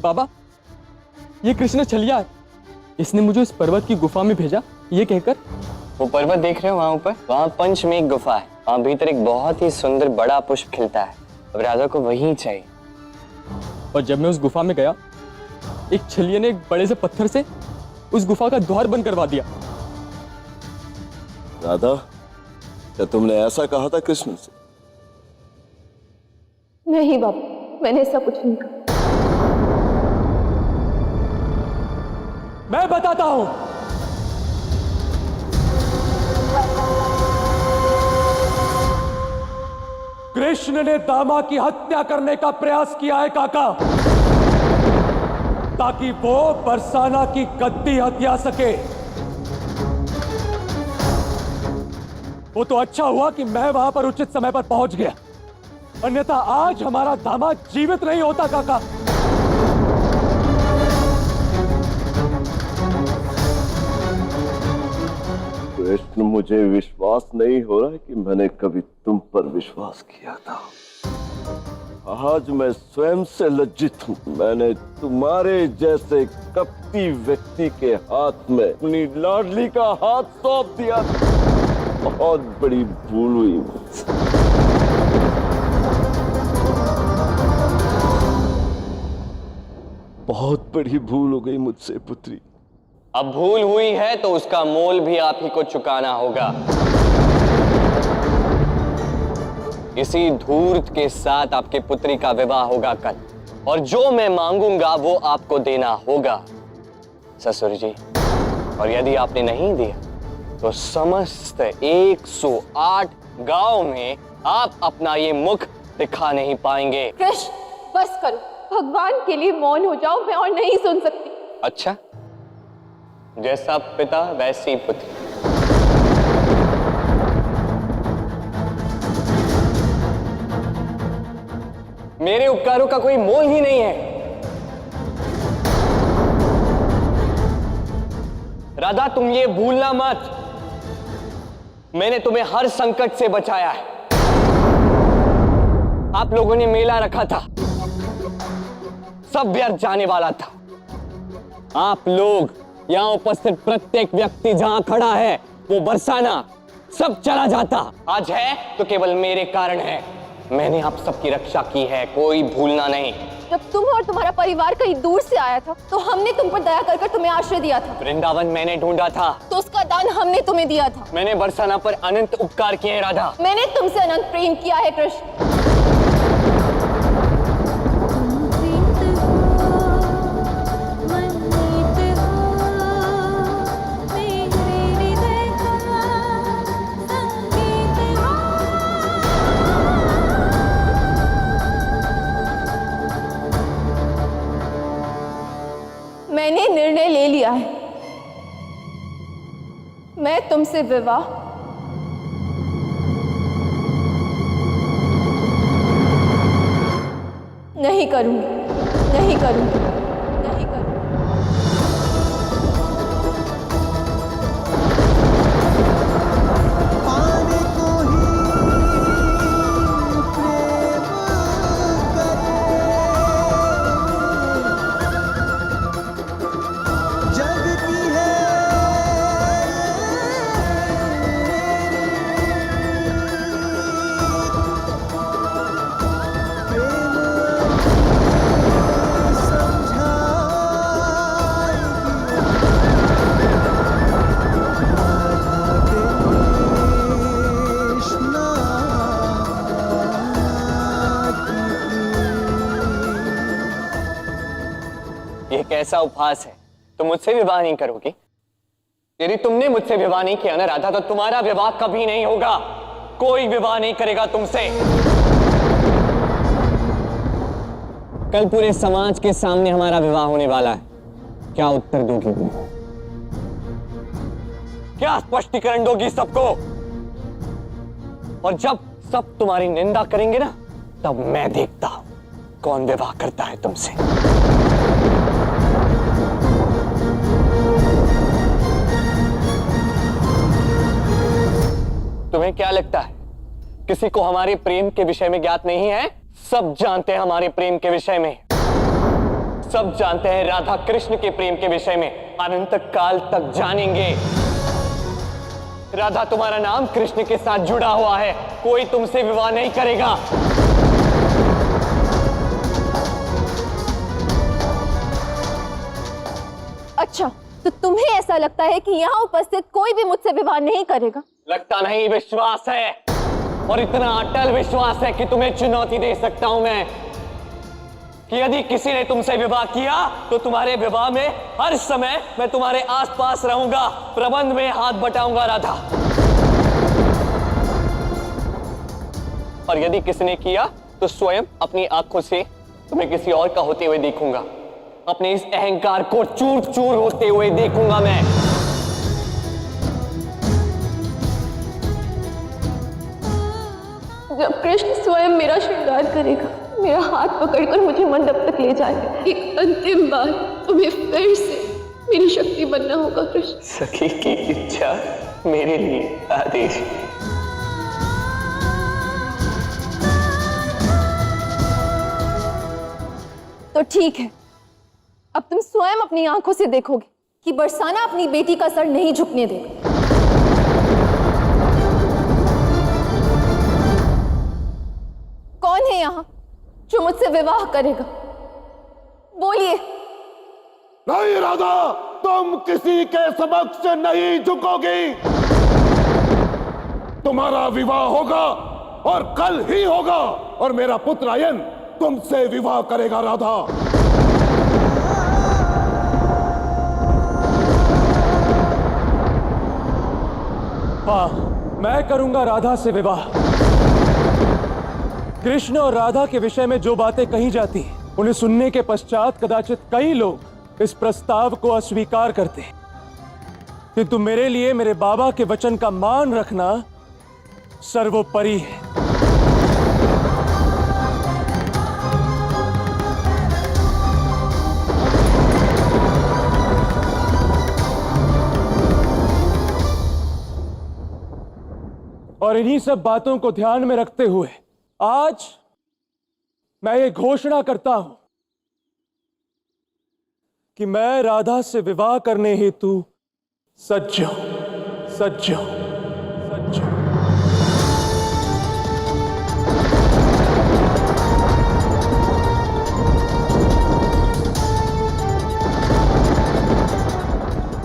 बाबा, ये कृष्ण छलिया है। इसने मुझे इस पर्वत की गुफा में भेजा ये कहकर। वो पर्वत देख रहे हो वहां ऊपर, वहां पंचमेघ गुफा है। वहां भीतर एक बहुत ही सुंदर बड़ा पुष्प खिलता है। अब राजा को वही चाहिए। और जब मैं उस गुफा में गया, एक छलिये ने एक बड़े से पत्थर से उस गुफा का द्वार बंद करवा दिया। राधा, क्या तुमने ऐसा कहा था कृष्ण से? नहीं बाबा, मैंने ऐसा कुछ नहीं कहा। मैं बताता हूं। कृष्ण ने दामा की हत्या करने का प्रयास किया है काका, ताकि वो बरसाना की गद्दी हत्या सके। वो तो अच्छा हुआ कि मैं वहां पर उचित समय पर पहुंच गया, अन्यथा आज हमारा दामाद जीवित नहीं होता काका। कृष्ण, मुझे विश्वास नहीं हो रहा है कि मैंने कभी तुम पर विश्वास किया था। आज मैं स्वयं से लज्जित हूं। मैंने तुम्हारे जैसे कपटी व्यक्ति के हाथ में अपनी लाडली का हाथ सौंप दिया। बहुत बड़ी भूल हुई मुझसे। बहुत बड़ी भूल हो गई मुझसे पुत्री। अब भूल हुई है तो उसका मोल भी आप ही को चुकाना होगा। इसी धूर्त के साथ आपके पुत्री का विवाह होगा कल, और जो मैं मांगूंगा वो आपको देना होगा ससुर जी। और यदि आपने नहीं दिया तो समस्त 108 गांव में आप अपना ये मुख दिखा नहीं पाएंगे। कृष्ण, बस करो, भगवान के लिए मौन हो जाओ, मैं और नहीं सुन सकती। अच्छा, जैसा पिता वैसी पुत्री। मेरे उपकारों का कोई मोल ही नहीं है। राधा, तुम ये भूलना मत, मैंने तुम्हें हर संकट से बचाया है। आप लोगों ने मेला रखा था, सब व्यर्थ जाने वाला था। आप लोग, यहां उपस्थित प्रत्येक व्यक्ति जहां खड़ा है, वो बरसाना, सब चला जाता। आज है तो केवल मेरे कारण है। मैंने आप सबकी रक्षा की है, कोई भूलना नहीं। जब तुम और तुम्हारा परिवार कहीं दूर से आया था तो हमने तुम पर दया कर तुम्हें आश्रय दिया था। वृंदावन मैंने ढूंढा था तो उसका दान हमने तुम्हें दिया था। मैंने बरसाना पर अनंत उपकार किए हैं राधा। मैंने तुमसे अनंत प्रेम किया है कृष्ण। मैंने निर्णय ले लिया है, मैं तुमसे विवाह नहीं करूंगी, नहीं करूंगी, नहीं करूंगी। कैसा उपहास है, तुम मुझसे विवाह नहीं करोगी? यदि तुमने मुझसे विवाह नहीं किया ना राधा, तो तुम्हारा विवाह कभी नहीं होगा। कोई विवाह नहीं करेगा तुमसे। कल पूरे समाज के सामने हमारा विवाह होने वाला है। क्या उत्तर दोगी तुम? क्या स्पष्टीकरण दोगी सबको? और जब सब तुम्हारी निंदा करेंगे ना, तब मैं देखता हूं कौन विवाह करता है तुमसे। तुम्हें क्या लगता है किसी को हमारे प्रेम के विषय में ज्ञात नहीं है? सब जानते हैं हमारे प्रेम के विषय में। सब जानते हैं राधा कृष्ण के प्रेम के विषय में अनंत काल तक जानेंगे। राधा तुम्हारा नाम कृष्ण के साथ जुड़ा हुआ है, कोई तुमसे विवाह नहीं करेगा। अच्छा, तो तुम्हें ऐसा लगता है कि यहाँ उपस्थित कोई भी मुझसे विवाह नहीं करेगा? लगता नहीं, विश्वास है, और इतना अटल विश्वास है कि तुम्हें चुनौती दे सकता हूं मैं कि यदि किसी ने तुमसे विवाह किया तो तुम्हारे विवाह में हर समय मैं तुम्हारे आसपास रहूंगा, प्रबंध में हाथ बटाऊंगा राधा। और यदि किसी ने किया तो स्वयं अपनी आंखों से तुम्हें किसी और का होते हुए देखूंगा, अपने इस अहंकार को चूर चूर होते हुए देखूंगा मैं। जब कृष्ण स्वयं मेरा श्रृंगार करेगा, मेरा हाथ पकड़कर मुझे मंडप तक ले जाएगा, एक अंतिम बार तुम्हें फिर से मेरी शक्ति बनना होगा कृष्ण। सखी की इच्छा मेरे लिए आदेश। तो ठीक है, अब तुम स्वयं अपनी आंखों से देखोगे कि बरसाना अपनी बेटी का सर नहीं झुकने देगा। कौन है यहाँ जो मुझसे विवाह करेगा? बोलिए। नहीं राधा, तुम किसी के समक्ष नहीं झुकोगी। तुम्हारा विवाह होगा और कल ही होगा, और मेरा पुत्र आयन तुमसे विवाह करेगा राधा। हाँ, मैं करूंगा राधा से विवाह। कृष्ण और राधा के विषय में जो बातें कही जाती हैं, उन्हें सुनने के पश्चात कदाचित कई लोग इस प्रस्ताव को अस्वीकार करते हैं, किंतु मेरे लिए मेरे बाबा के वचन का मान रखना सर्वोपरि है। और इन्हीं सब बातों को ध्यान में रखते हुए आज मैं ये घोषणा करता हूं कि मैं राधा से विवाह करने हेतु सज्ज हूं, सज्ज हूं, सज्ज हूं।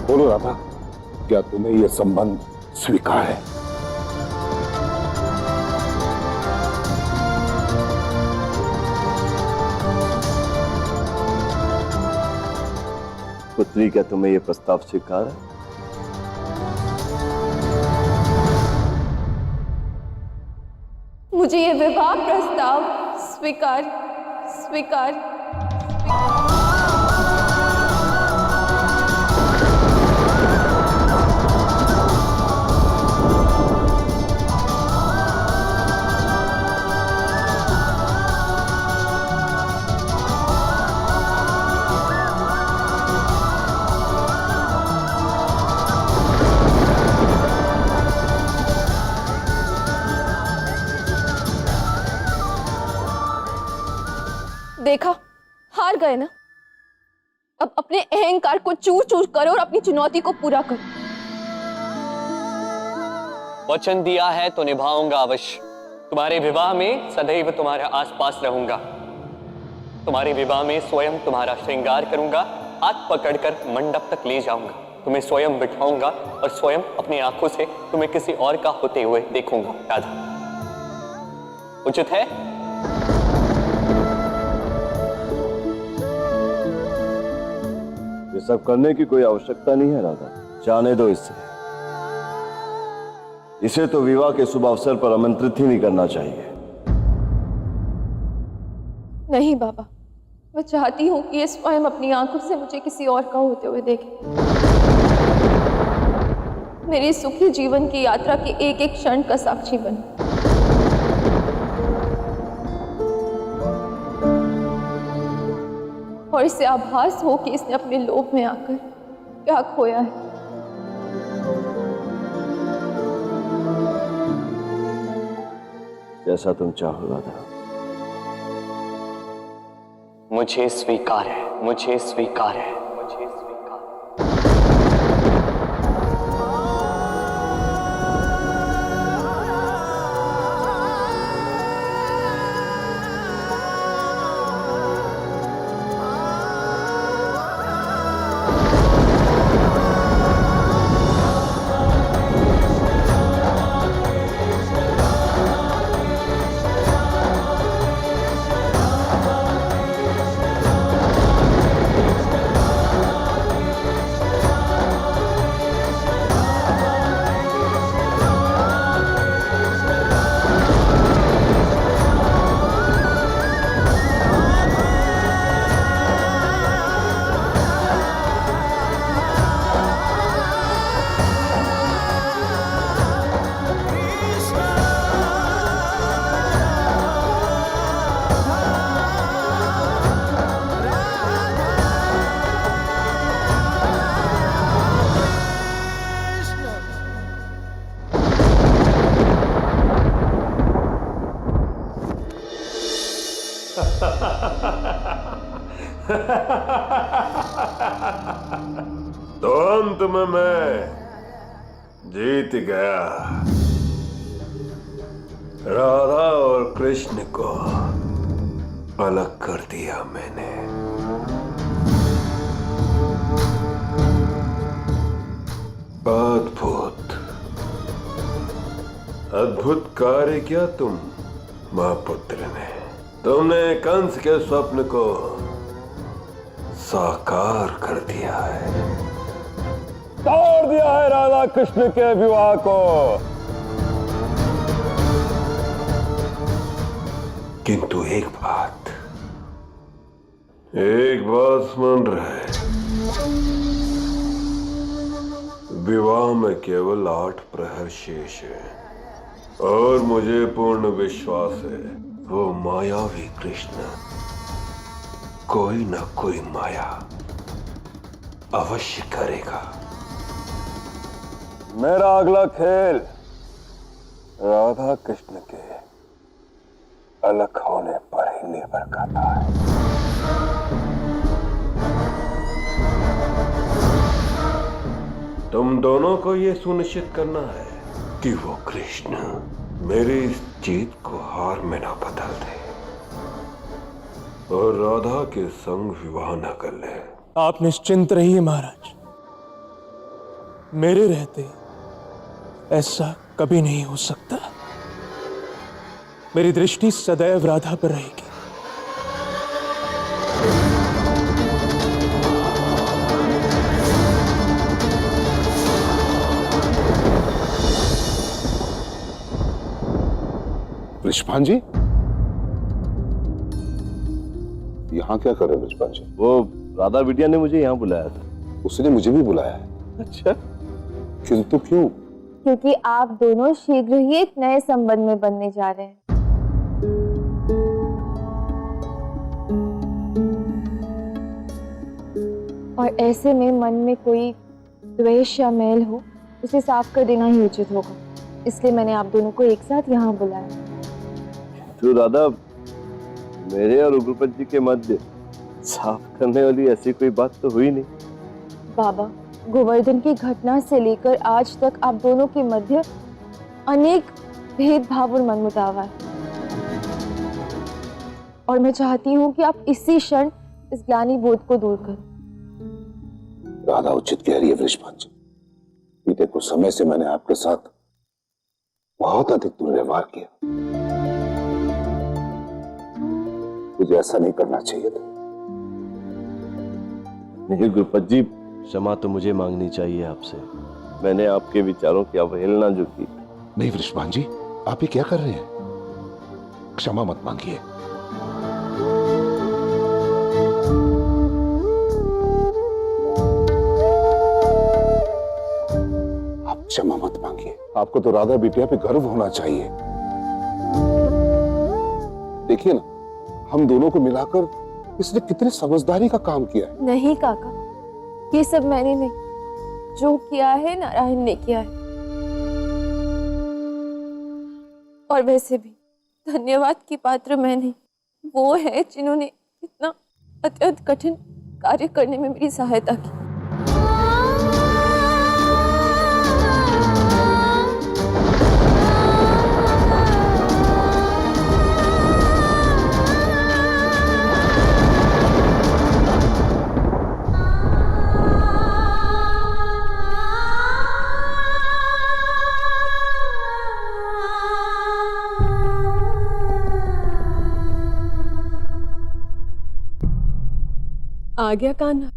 बोलो राधा, क्या तुम्हें यह संबंध स्वीकार है? पुत्री, क्या तुम्हें यह प्रस्ताव स्वीकार है? मुझे ये विवाह प्रस्ताव स्वीकार स्वीकार देखा, हार गए ना। अब अपने अहंकार को चूर चूर करो और अपनी चुनौती को पूरा करो। वचन दिया है तो निभाऊंगा अवश्य। तुम्हारे विवाह में सदैव तुम्हारे आसपास रहूंगा। तुम्हारे विवाह में स्वयं तुम्हारा श्रृंगार करूंगा, हाथ पकड़कर मंडप तक ले जाऊंगा, तुम्हें स्वयं बिठाऊंगा और स्वयं अपनी आंखों से तुम्हें किसी और का होते हुए देखूंगा। राधा, उचित है? ये सब करने की कोई आवश्यकता नहीं है राधा, जाने दो इसे तो विवाह के शुभ अवसर पर आमंत्रित ही नहीं करना चाहिए। नहीं बाबा, मैं चाहती हूँ कि ये स्वयं अपनी आंखों से मुझे किसी और का होते हुए देखे। मेरी सुखी जीवन की यात्रा के एक एक क्षण का साक्षी बने। और इसे आभास हो कि इसने अपने लोभ में आकर क्या खोया है। जैसा तुम चाहो राधा। मुझे स्वीकार है, मुझे स्वीकार है, मुझे स्वीकार है। तो अंत में मैं जीत गया। राधा और कृष्ण को अलग कर दिया मैंने। अद्भुत अद्भुत कार्य किया तुम महापुत्र ने। तुमने कंस के स्वप्न को साकार कर दिया है, तोड़ दिया है राधा कृष्ण के विवाह को। किंतु एक बात सुन रहे, विवाह में केवल 8 प्रहर शेष है और मुझे पूर्ण विश्वास है वो मायावी कृष्ण कोई ना कोई माया अवश्य करेगा। मेरा अगला खेल राधा कृष्ण के अलग होने पर ही निर्भर करता है। तुम दोनों को यह सुनिश्चित करना है कि वो कृष्ण मेरी इस जीत को हार में ना बदल दे और राधा के संग विवाह न कर ले। आप निश्चिंत रहिए महाराज, मेरे रहते ऐसा कभी नहीं हो सकता। मेरी दृष्टि सदैव राधा पर रहेगी। वृषभान जी, यहाँ क्या कर रहे हो वृषभान जी? वो राधा बिटिया ने मुझे यहाँ बुलाया था। उसने मुझे भी बुलाया है। अच्छा, किंतु क्यों? क्योंकि आप दोनों शीघ्र ही एक नए संबंध में बनने जा रहे हैं। और ऐसे में मन में कोई द्वेष या मैल हो उसे साफ कर देना ही उचित होगा। इसलिए मैंने आप दोनों को एक साथ यहाँ बुलाया। तो राधा, मेरे और उग्रपति जी के मध्य साफ करने वाली ऐसी कोई बात तो हुई नहीं। बाबा, गोवर्धन की घटना से लेकर आज तक आप दोनों के मध्य अनेक भेदभाव और मनमुटाव है, और मैं चाहती हूँ कि आप इसी क्षण इस ग्लानि बोध को दूर करें। राधा उचित कह रही है वृषभान जी। बीते कुछ समय से मैंने आपके साथ बहुत अधिक दुर्व्यवहार किया। मुझे ऐसा नहीं करना चाहिए था। नहीं गुरुपत जी, क्षमा तो मुझे मांगनी चाहिए आपसे। मैंने आपके विचारों की अवहेलना जो की। नहीं वृषभान जी, आप ये क्या कर रहे हैं? क्षमा मत मांगिए। आप क्षमा मत मांगिए। आपको तो राधा बिटिया पे गर्व होना चाहिए। देखिए ना, हम दोनों को मिलाकर इसने कितने समझदारी का काम किया है। नहीं काका, ये सब मैंने नहीं, जो किया है नारायण ने किया है। और वैसे भी धन्यवाद की पात्र मैं नहीं, वो है जिन्होंने इतना अत्यंत कठिन कार्य करने में मेरी सहायता की। आ गया कान्हा।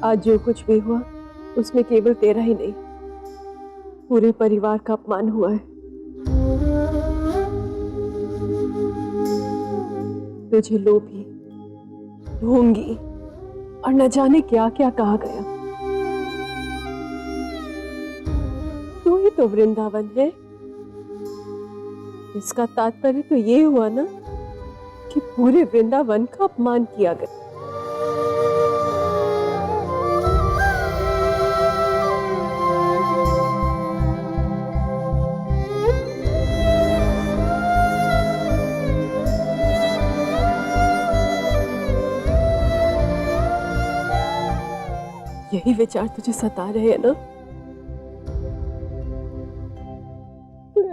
आज जो कुछ भी हुआ उसमें केवल तेरा ही नहीं, पूरे परिवार का अपमान हुआ है। तुझे लोभी, ढोंगी और न जाने क्या क्या कहा गया। तू ही तो वृंदावन है। इसका तात्पर्य तो ये हुआ ना कि पूरे वृंदावन का अपमान किया गया। यही विचार तुझे सता रहे हैं ना?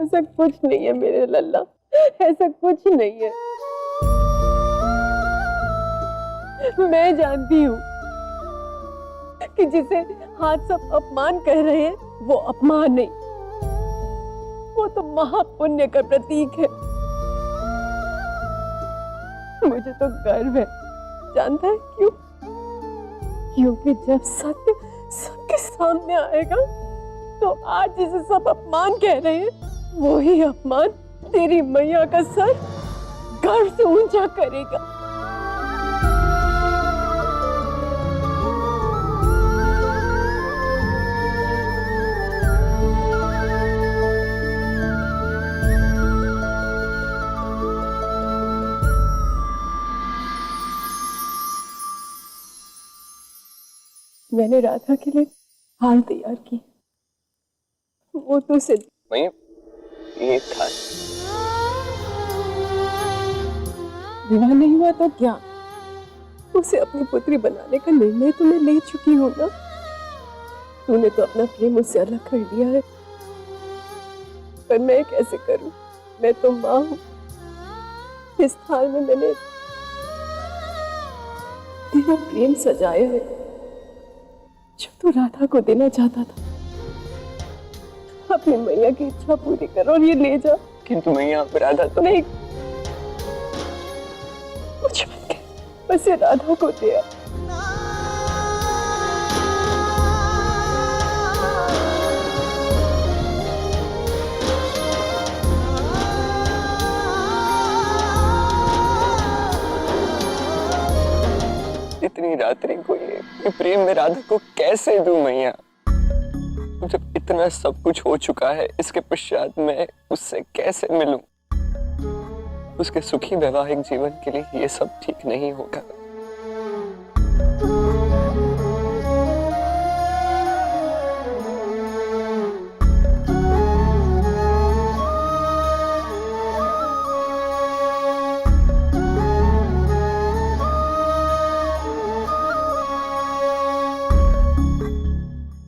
ऐसा कुछ नहीं है मेरे लल्ला, ऐसा कुछ नहीं है। मैं जानती हूँ कि जिसे हाथ सब अपमान कह रहे हैं वो अपमान नहीं, वो तो महापुण्य का प्रतीक है। मुझे तो गर्व है, जानता है क्यों? क्योंकि जब सत्य सबके सामने आएगा तो आज जिसे सब अपमान कह रहे हैं वो ही अपमान तेरी मैया का सर गर्व से ऊंचा करेगा। मैंने राधा के लिए हार तैयार की, वो तो सिद्ध मैया ये था। विवाह नहीं हुआ तो क्या? उसे अपनी पुत्री बनाने का निर्णय तो मैं ले चुकी हूँ ना। तूने तो अपना प्रेम उससे अलग कर दिया है, पर मैं कैसे करूं? मैं तो माँ हूँ। इस थाल में मैंने तेरा प्रेम सजाया है जो तू राधा को देना चाहता था। अपनी मैया की इच्छा पूरी कर और ये ले जा। किंतु मैया राधा तो नहीं, कुछ बस ये राधा को दे। इतनी रात्रि को ये प्रेम में राधा को कैसे दूं मैया? जब इतना सब कुछ हो चुका है, इसके पश्चात मैं उससे कैसे मिलूं? उसके सुखी वैवाहिक जीवन के लिए ये सब ठीक नहीं होगा।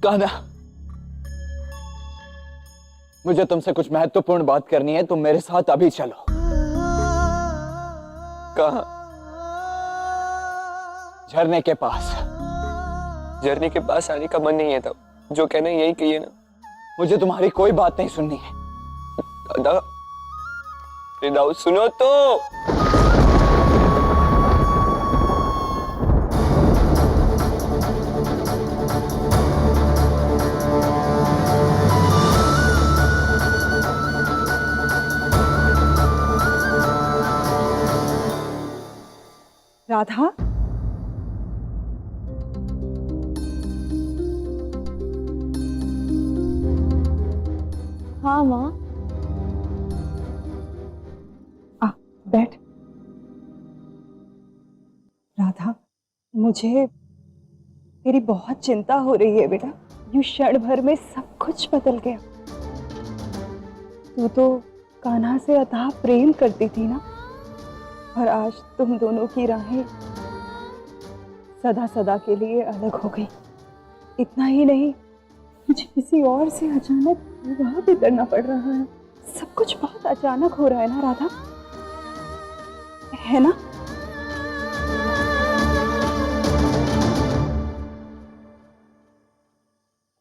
कान्हा, मुझे तुमसे कुछ महत्वपूर्ण बात करनी है। तुम मेरे साथ अभी चलो। कहाँ? झरने के पास। झरने के पास आने का मन नहीं है तब जो कहना यही कहिए ना। मुझे तुम्हारी कोई बात नहीं सुननी है। दादा, दाऊ सुनो तो। राधा, हाँ माँ। आ बैठ। राधा, मुझे तेरी बहुत चिंता हो रही है बेटा। यूं क्षण भर में सब कुछ बदल गया। तू तो कान्हा से अथाह प्रेम करती थी ना, और आज तुम दोनों की राहें सदा सदा के लिए अलग हो गई। इतना ही नहीं, मुझे किसी और से अचानक विवाह भी करना पड़ रहा है। सब कुछ बहुत अचानक हो रहा है ना राधा, है ना?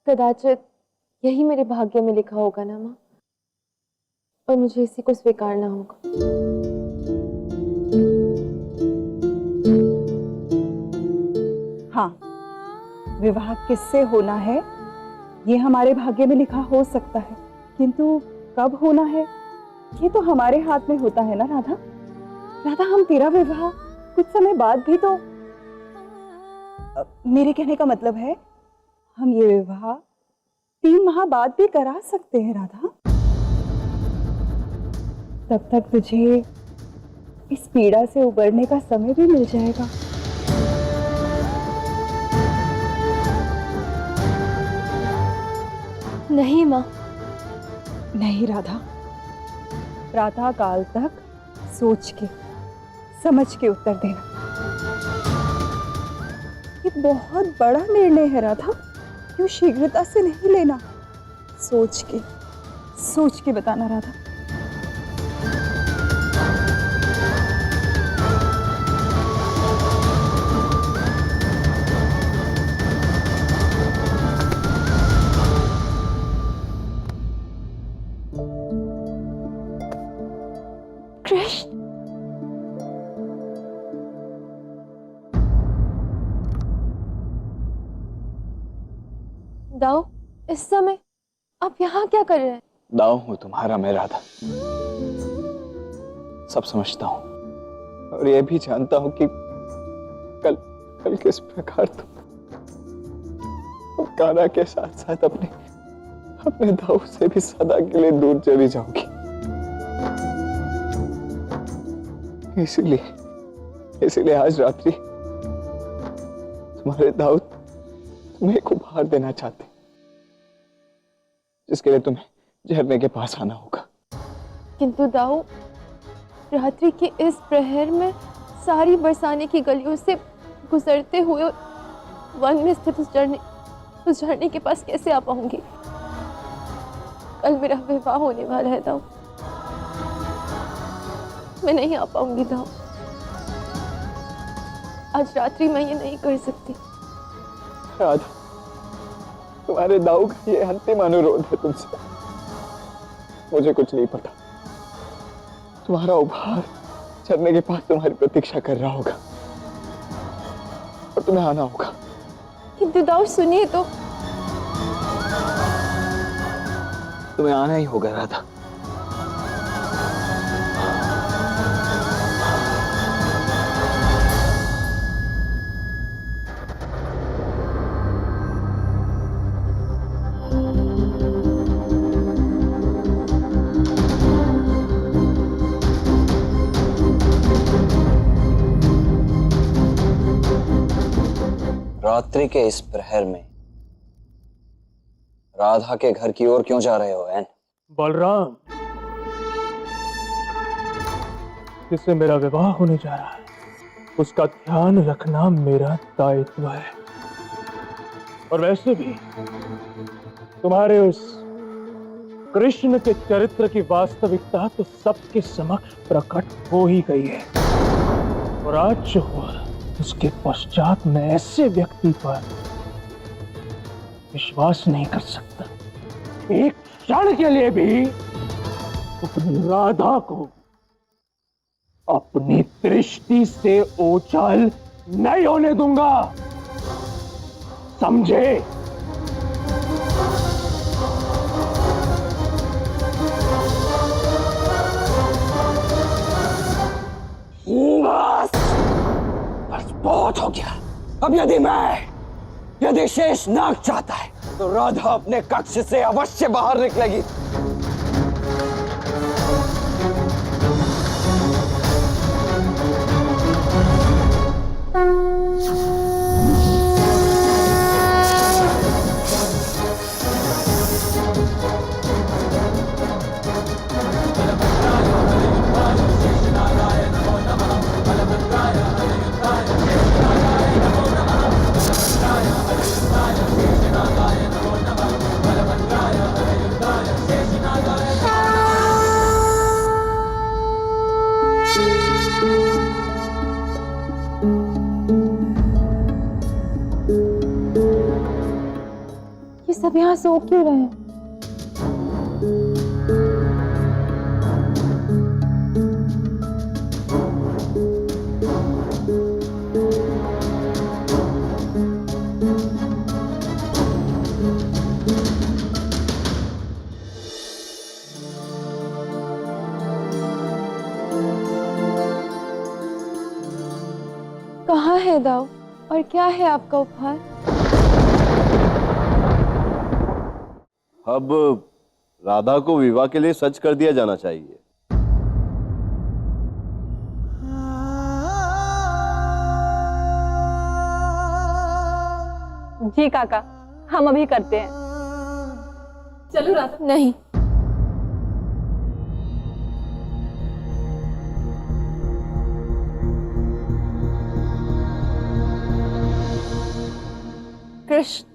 कदाचित यही मेरे भाग्य में लिखा होगा ना माँ, और मुझे इसी को स्वीकारना होगा। हाँ, विवाह किससे होना है ये हमारे भाग्य में लिखा हो सकता है, किंतु कब होना है ये तो हमारे हाथ में होता है ना राधा। राधा, हम तेरा विवाह कुछ समय बाद भी तो, मेरे कहने का मतलब है हम ये विवाह 3 माह बाद भी करा सकते हैं राधा। तब तक तुझे इस पीड़ा से उबरने का समय भी मिल जाएगा। नहीं माँ। नहीं राधा, प्रातः काल तक सोच के समझ के उत्तर देना। ये बहुत बड़ा निर्णय है राधा, क्यों शीघ्रता से नहीं लेना। सोच के बताना राधा। कृष्ण, दाऊ, इस समय आप यहाँ क्या कर रहे हैं? दाव हूं तुम्हारा मैं राधा, सब समझता हूं, और ये भी जानता हूं कि कल किस प्रकार तुम कान्हा के साथ साथ अपने दाऊ से भी सदा के लिए दूर चली जाओगी। इसीलिए आज रात्रि तुम्हारे दाऊ तुम्हें एक उपहार देना चाहते, जिसके लिए तुम्हें झरने के पास आना होगा। किंतु दाऊ, रात्रि के इस प्रहर में सारी बरसाने की गलियों से गुजरते हुए वन में स्थित उस झरने के पास कैसे आ पाऊंगी? कल मेरा विवाह होने वाला है दाऊ, मैं नहीं आ पाऊंगी दाऊ। आज रात्रि मैं ये नहीं कर सकती। राधा, तुम्हारे दाऊ का ये अंतिम अनुरोध है तुमसे। मुझे कुछ नहीं पता, तुम्हारा उपहार झरने के पास तुम्हारी प्रतीक्षा कर रहा होगा और तुम्हें आना होगा। किंतु दाऊ सुनिए तो। तुम्हें आना ही होगा राधा। रात्रि के इस प्रहर में राधा के घर की ओर क्यों जा रहे हो एन? बलराम, जिससे मेरा विवाह होने जा रहा है उसका ध्यान रखना मेरा दायित्व है। और वैसे भी तुम्हारे उस कृष्ण के चरित्र की वास्तविकता तो सबके समक्ष प्रकट हो ही गई है। और आज जो हुआ उसके पश्चात मैं ऐसे व्यक्ति पर विश्वास नहीं कर सकता। एक क्षण के लिए भी अपनी राधा को अपनी दृष्टि से ओझल नहीं होने दूंगा, समझे? बस बहुत हो गया। अब यदि शेष नाग चाहता है तो राधा अपने कक्ष से अवश्य बाहर निकलेगी। यहाँ सो क्यों रहे हैं? कहाँ है दाऊ और क्या है आपका उपहार? अब राधा को विवाह के लिए सच कर दिया जाना चाहिए। जी काका, हम अभी करते हैं। चलो राधा। नहीं, कृष्ण,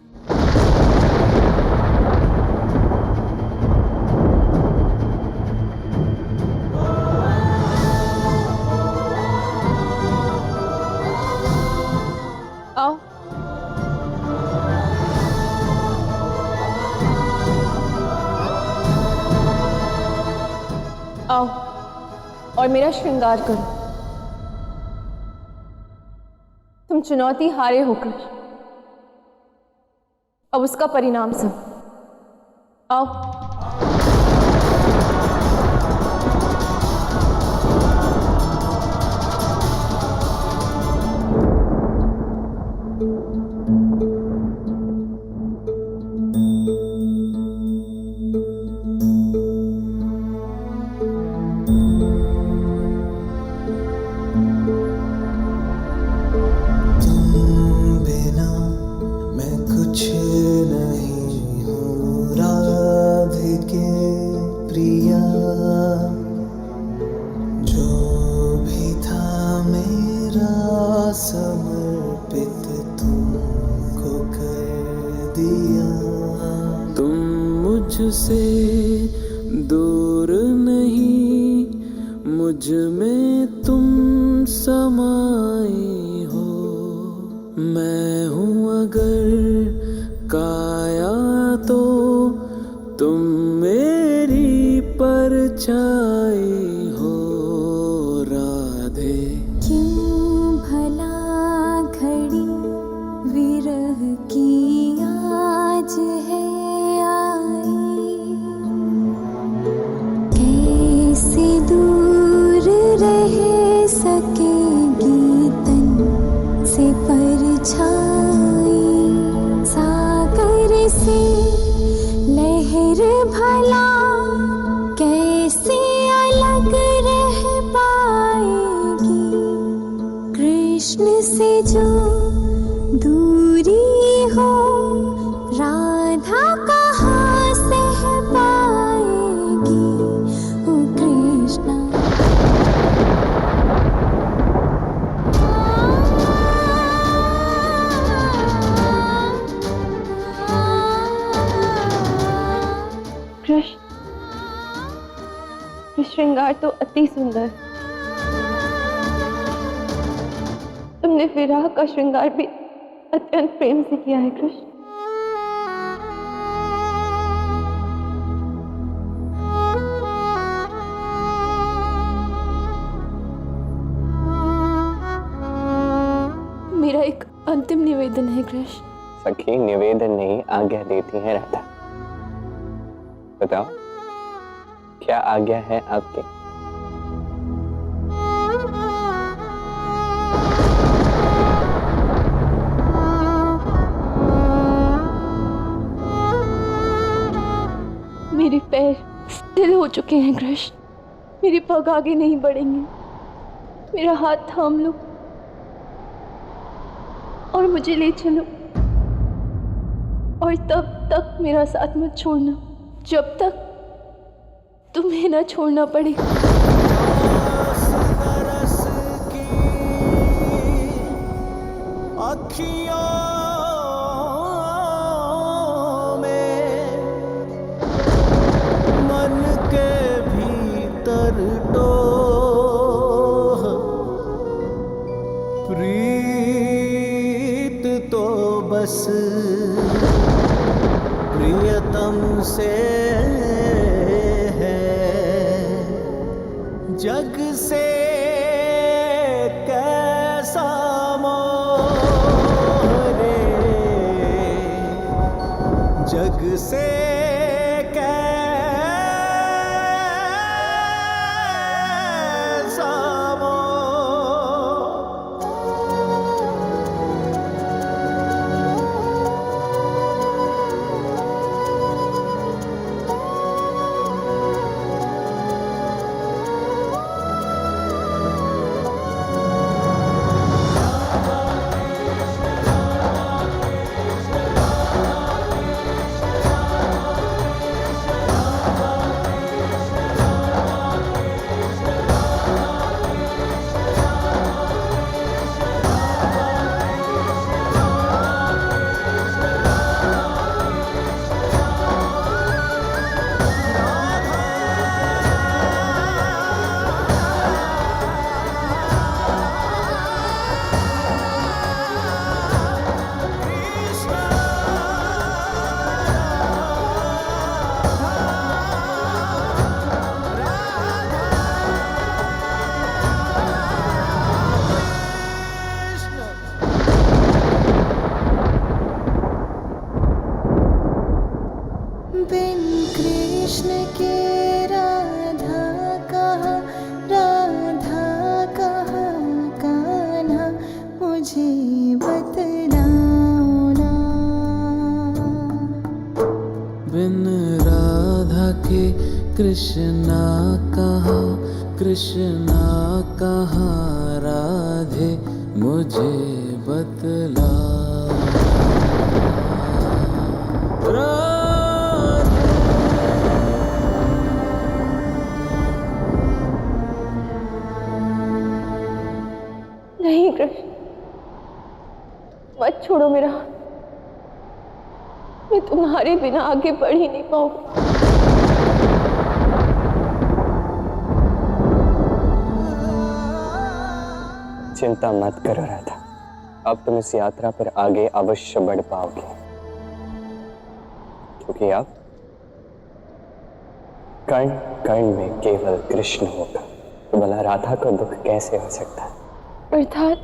आओ। आओ और मेरा श्रृंगार करो। तुम चुनौती हारे हो कृष्ण, अब उसका परिणाम सब। आओ। समर्पित तुमको कर दिया। तुम मुझसे दूर नहीं, मुझ में तुम समाए हो। मैं हूँ अगर काया तो तुम मेरी परछाई हो राधे। क्यों भला घड़ी विरह की आज है आई, कैसे दूर रह सकेगी तन से परछाई। सागर से लहर भला कैसे अलग रह पाएगी, कृष्ण से जो दूरी हो राधा कहाँ सह पाएगी। ओ कृष्णा, कृष्ण, ये श्रृंगार तो अति सुंदर। तुमने विवाह का श्रृंगार भी अत्यंत प्रेम से किया है कृष्ण। मेरा एक अंतिम निवेदन है कृष्ण। सखी, निवेदन नहीं, आज्ञा देती है राधा। बताओ, क्या आज्ञा है आपकी? मेरे पैर स्थिर हो चुके हैं कृष्ण, मेरे पग आगे नहीं बढ़ेंगे। मेरा हाथ थाम लो और मुझे ले चलो, और तब तक मेरा साथ मत छोड़ना जब तक तुम्हें ना छोड़ना पड़े। मन के भीतर प्रीत तो बस प्रिय से है, जग से कैसा मोह रे, जग से कैसा मोह। बिन कृष्ण के राधा कहाँ, राधा कहाँ कान्हा, मुझे बतलाओ ना। बिन राधा के कृष्णा कहाँ, कृष्णा कहाँ राधे, मुझे बतला। नहीं कृष्ण, मत छोड़ो मेरा हाथ। मैं तुम्हारे बिना आगे बढ़ ही नहीं पाऊंगी। चिंता मत करो राधा, अब तुम इस यात्रा पर आगे अवश्य बढ़ पाओगे, क्योंकि अब कण कण में केवल कृष्ण होगा। तो भला राधा को दुख कैसे हो सकता है? अर्थात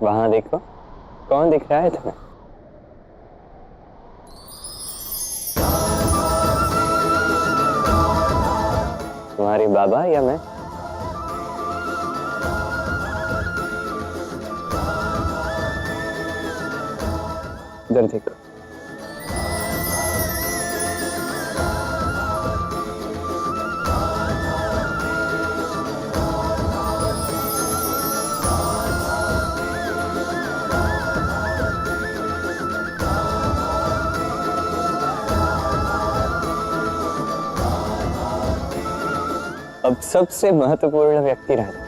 वहां देखो, कौन दिख रहा है तुम्हें? तुम्हारे बाबा या मैं? इधर देखो। अब सबसे महत्वपूर्ण व्यक्ति राधा,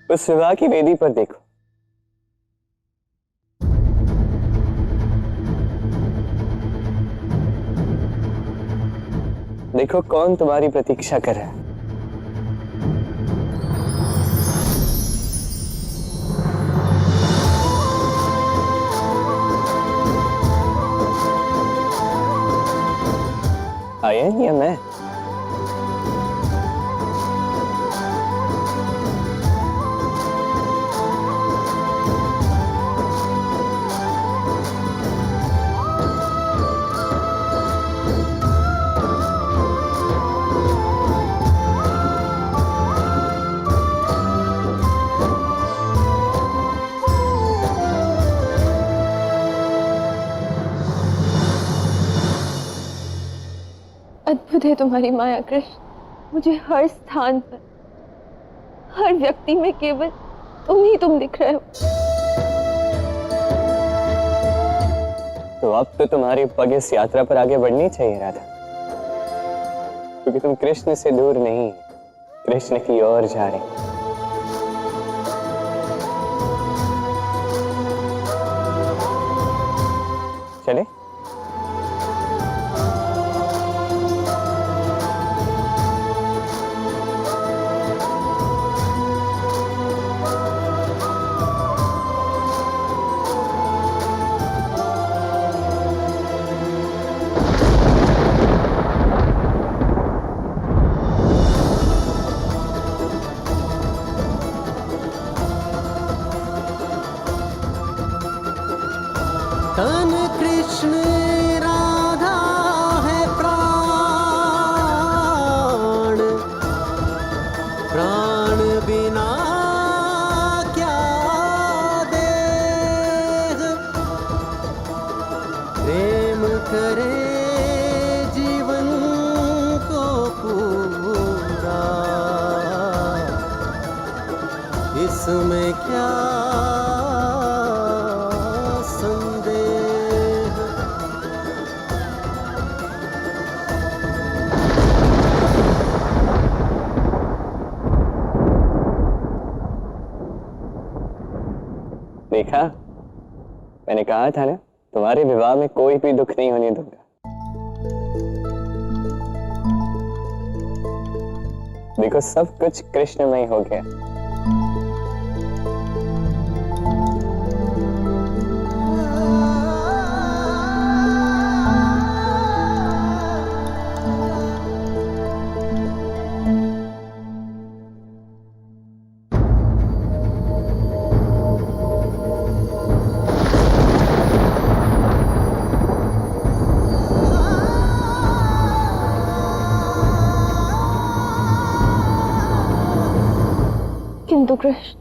उस विवाह की वेदी पर देखो। देखो कौन तुम्हारी प्रतीक्षा कर रहा है। आयन या मैं? अद्भुत है तुम्हारी माया कृष्ण। मुझे हर स्थान पर, हर व्यक्ति में केवल तुम ही तुम दिख रहे हो। तो अब तो तुम्हारी पग इस यात्रा पर आगे बढ़नी चाहिए राधा। क्योंकि तुम कृष्ण से दूर नहीं, कृष्ण की ओर जा रही। चले? तन कृष्ण राधा है प्राण, प्राण बिना क्या देह, प्रेम करे जीवन को पूरा, इसमें क्या देखा, मैंने कहा था ना, तुम्हारे विवाह में कोई भी दुख नहीं होने दूंगा। देखो, सब कुछ कृष्णमय हो गया। किंतु कृष्ण,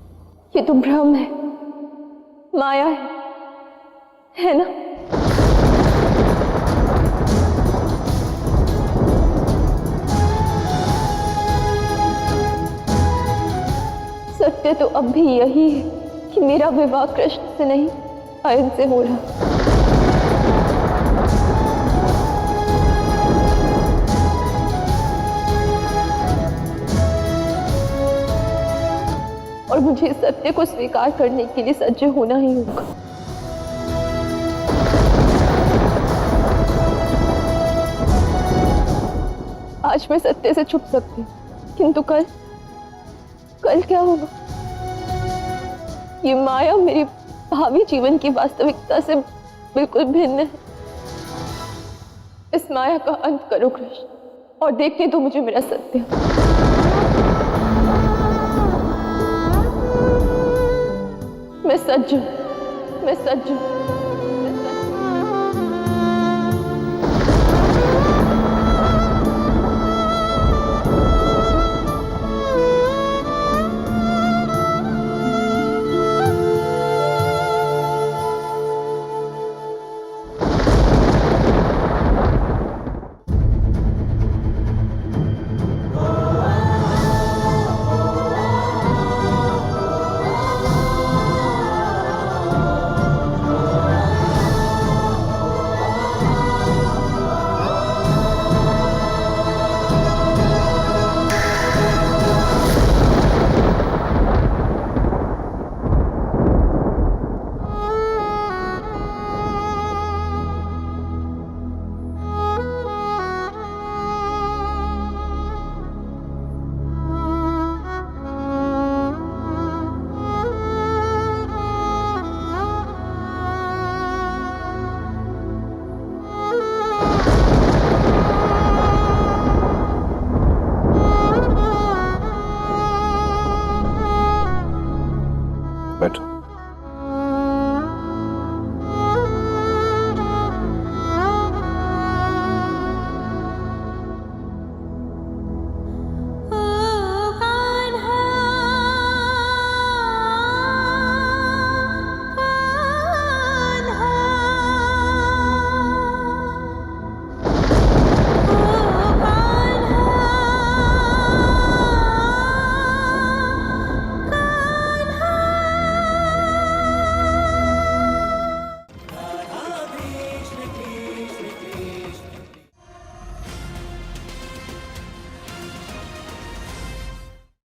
ये तो भ्रम है, माया है ना? सत्य तो अब भी यही है कि मेरा विवाह कृष्ण से नहीं, आयन से हो रहा। और मुझे इस सत्य को स्वीकार करने के लिए सज्ज होना ही होगा। आज मैं सत्य से छुप सकती हूँ, किंतु कल क्या होगा? ये माया मेरी भावी जीवन की वास्तविकता से बिल्कुल भिन्न है। इस माया का अंत करो कृष्ण, और देखने दो मुझे मेरा सत्य। मैं सज्ज हूं।